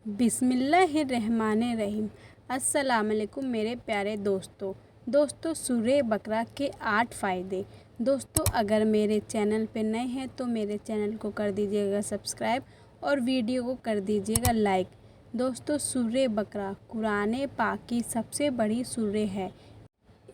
बिस्मिल्लाहिर्रहमानिर्रहीम। अस्सलाम वालेकुम मेरे प्यारे दोस्तों सूरह बकरा के 8 फ़ायदे। दोस्तों अगर मेरे चैनल पे नए हैं तो मेरे चैनल को कर दीजिएगा सब्सक्राइब और वीडियो को कर दीजिएगा लाइक। दोस्तों सूरह बकरा कुरान पाक की सबसे बड़ी सूरह है।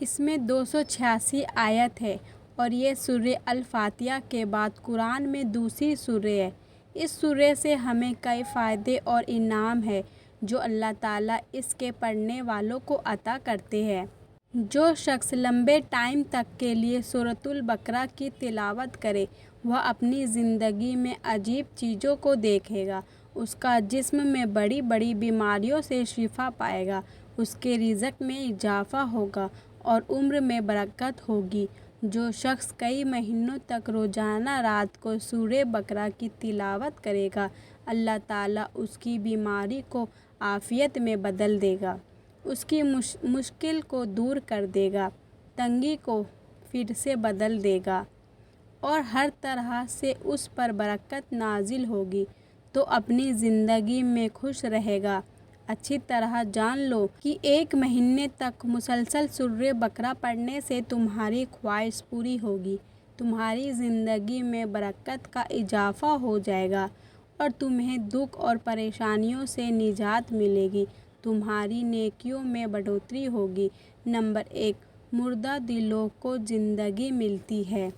इसमें 286 आयत है और ये सूरह अल फातिहा के बाद कुरान में दूसरी सूरह है। इस सूरह से हमें कई फ़ायदे और इनाम है जो अल्लाह ताला इसके पढ़ने वालों को अता करते हैं। जो शख्स लंबे टाइम तक के लिए सूरतुल बकरा की तिलावत करे वह अपनी ज़िंदगी में अजीब चीज़ों को देखेगा। उसका जिस्म में बड़ी बड़ी बीमारियों से शिफा पाएगा, उसके रिज़्क़ में इजाफ़ा होगा और उम्र में बरकत होगी। जो शख्स कई महीनों तक रोज़ाना रात को सूरह बकरा की तिलावत करेगा अल्लाह ताला उसकी बीमारी को आफ़ियत में बदल देगा, उसकी मुश्किल को दूर कर देगा, तंगी को फिर से बदल देगा और हर तरह से उस पर बरकत नाजिल होगी तो अपनी ज़िंदगी में खुश रहेगा। अच्छी तरह जान लो कि 1 महीने तक मुसलसल सूरह बकरा पढ़ने से तुम्हारी ख्वाहिश पूरी होगी, तुम्हारी ज़िंदगी में बरकत का इजाफ़ा हो जाएगा और तुम्हें दुख और परेशानियों से निजात मिलेगी, तुम्हारी नेकियों में बढ़ोतरी होगी। नंबर 1, मुर्दा दिलों को ज़िंदगी मिलती है।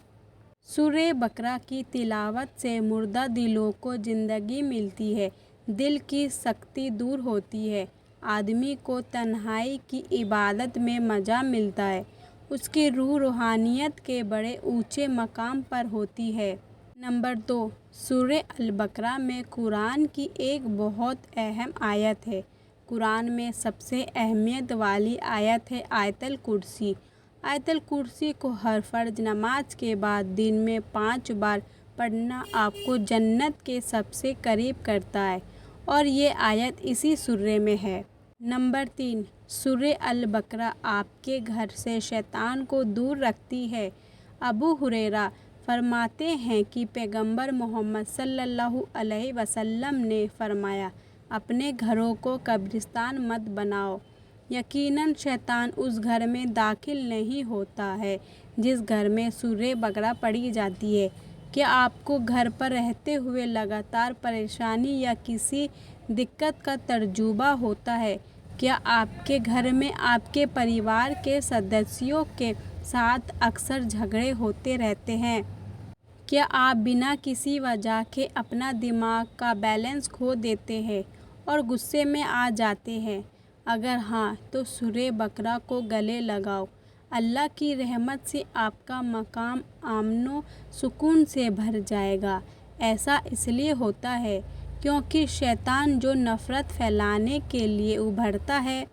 सूरह बकरा की तिलावत से मुर्दा दिलों को ज़िंदगी मिलती है, दिल की सख्ती दूर होती है, आदमी को तन्हाई की इबादत में मज़ा मिलता है, उसकी रूह रूहानियत के बड़े ऊंचे मकाम पर होती है। नंबर 2, सूरह अल बकरा में कुरान की एक बहुत अहम आयत है। कुरान में सबसे अहमियत वाली आयत है आयतल कुर्सी। आयतल कुर्सी को हर फ़र्ज नमाज के बाद दिन में 5 बार पढ़ना आपको जन्नत के सबसे करीब करता है और ये आयत इसी सूरह में है। नंबर 3, सूरह अल बकरा आपके घर से शैतान को दूर रखती है। अबू हुरैरा फरमाते हैं कि पैगंबर मोहम्मद सल्लल्लाहु अलैहि वसल्लम ने फरमाया, अपने घरों को कब्रिस्तान मत बनाओ, यकीनन शैतान उस घर में दाखिल नहीं होता है जिस घर में सूरह बकरा पढ़ी जाती है। क्या आपको घर पर रहते हुए लगातार परेशानी या किसी दिक्कत का तजुर्बा होता है? क्या आपके घर में आपके परिवार के सदस्यों के साथ अक्सर झगड़े होते रहते हैं? क्या आप बिना किसी वजह के अपना दिमाग का बैलेंस खो देते हैं और गुस्से में आ जाते हैं? अगर हाँ तो सूरह बकरा को गले लगाओ। अल्लाह की रहमत से आपका मकाम अमन सुकून से भर जाएगा। ऐसा इसलिए होता है क्योंकि शैतान जो नफ़रत फैलाने के लिए उभरता है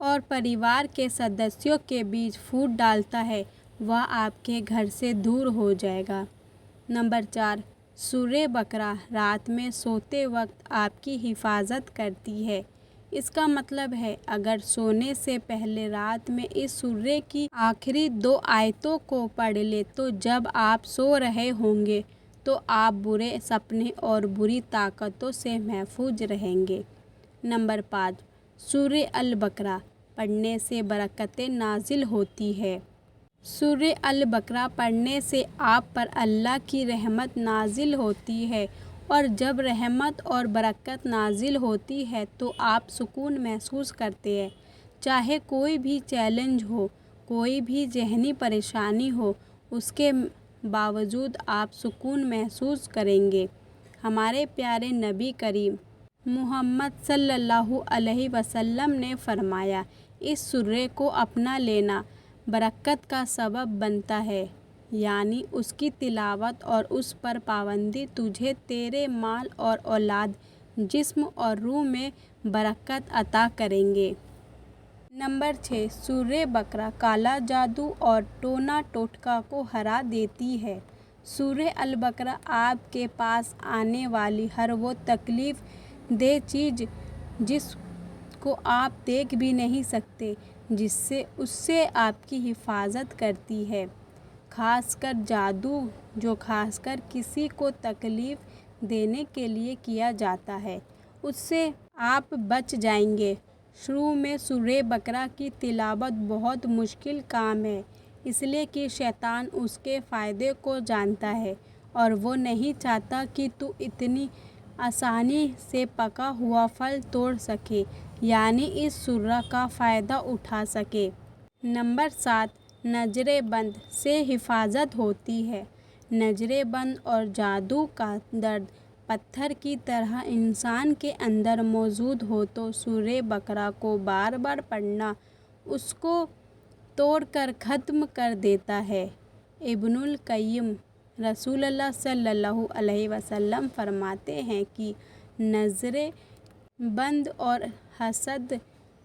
और परिवार के सदस्यों के बीच फूट डालता है वह आपके घर से दूर हो जाएगा। नंबर 4, सूरह बकरा रात में सोते वक्त आपकी हिफाजत करती है। इसका मतलब है अगर सोने से पहले रात में इस सूरह की आखिरी 2 आयतों को पढ़ ले तो जब आप सो रहे होंगे तो आप बुरे सपने और बुरी ताकतों से महफूज रहेंगे। नंबर 5, सूरह अल बकरा पढ़ने से बरकतें नाजिल होती है। सूरह अल बकरा पढ़ने से आप पर अल्लाह की रहमत नाजिल होती है और जब रहमत और बरकत नाजिल होती है तो आप सुकून महसूस करते हैं। चाहे कोई भी चैलेंज हो, कोई भी ज़हनी परेशानी हो, उसके बावजूद आप सुकून महसूस करेंगे। हमारे प्यारे नबी करीम मुहम्मद सल्लल्लाहु अलैहि वसल्लम ने फरमाया, इस सूरह को अपना लेना बरकत का सबब बनता है, यानी उसकी तिलावत और उस पर पाबंदी तुझे तेरे माल और औलाद, जिस्म और रूह में बरकत अता करेंगे। नंबर 6, सूरह बकरा काला जादू और टोना टोटका को हरा देती है। सूरह अल बकरा आपके पास आने वाली हर वो तकलीफ़ दे चीज़ जिसको आप देख भी नहीं सकते, जिससे उससे आपकी हिफाजत करती है। खासकर जादू जो खासकर किसी को तकलीफ़ देने के लिए किया जाता है, उससे آپ بچ جائیں گے۔ شروع میں سورہ بقرہ کی تلاوت بہت مشکل کام ہے، اس لیے کہ شیطان اس کے فائدے کو جانتا ہے اور وہ نہیں چاہتا کہ تو اتنی آسانی سے پکا ہوا پھل توڑ سکے، یعنی اس سورہ کا فائدہ اٹھا سکے۔ نمبر 7، نظر بند سے حفاظت ہوتی ہے۔ نظر بند اور جادو کا درد پتھر کی طرح انسان کے اندر موجود ہو تو سورہ بقرہ کو بار بار پڑھنا اس کو توڑ کر ختم کر دیتا ہے۔ ابن القیم رسول اللہ صلی اللہ علیہ وسلم فرماتے ہیں کہ نظر بند اور حسد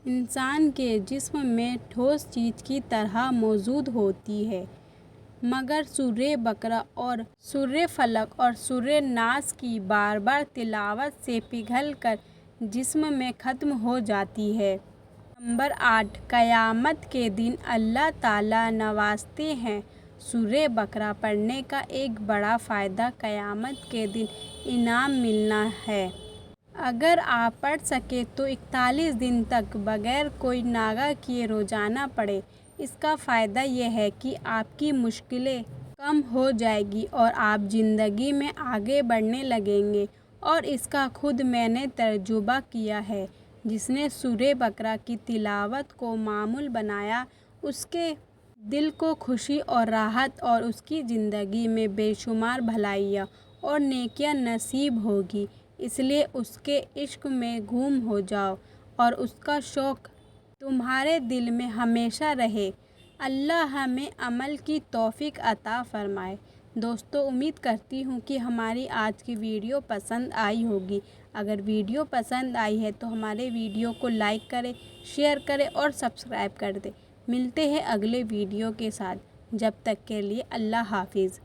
انسان کے جسم میں ٹھوس چیز کی طرح موجود ہوتی ہے، مگر سورہ بقرہ اور سورہ فلق اور سورہ ناس کی بار بار تلاوت سے پگھل کر جسم میں ختم ہو جاتی ہے۔ نمبر 8، قیامت کے دن اللہ تعالیٰ نوازتے ہیں۔ سورہ بقرہ پڑھنے کا ایک بڑا فائدہ قیامت کے دن انعام ملنا ہے۔ اگر آپ پڑھ سکیں تو 41 دن تک بغیر کوئی ناغہ کیے روزانہ پڑھیں۔ اس کا فائدہ یہ ہے کہ آپ کی مشکلیں کم ہو جائیں گی اور آپ زندگی میں آگے بڑھنے لگیں گے، اور اس کا خود میں نے تجربہ کیا ہے۔ جس نے سورہ بقرہ کی تلاوت کو معمول بنایا، اس کے دل کو خوشی اور راحت اور اس کی زندگی میں بے شمار بھلائیاں اور نیکیاں نصیب ہوگی۔ اس لیے اس کے عشق میں گم ہو جاؤ اور اس کا شوق تمہارے دل میں ہمیشہ رہے۔ اللہ ہمیں عمل کی توفیق عطا فرمائے۔ دوستو، امید کرتی ہوں کہ ہماری آج کی ویڈیو پسند آئی ہوگی۔ اگر ویڈیو پسند آئی ہے تو ہمارے ویڈیو کو لائک کریں، شیئر کریں اور سبسکرائب کر دیں۔ ملتے ہیں اگلے ویڈیو کے ساتھ، جب تک کے لیے اللہ حافظ۔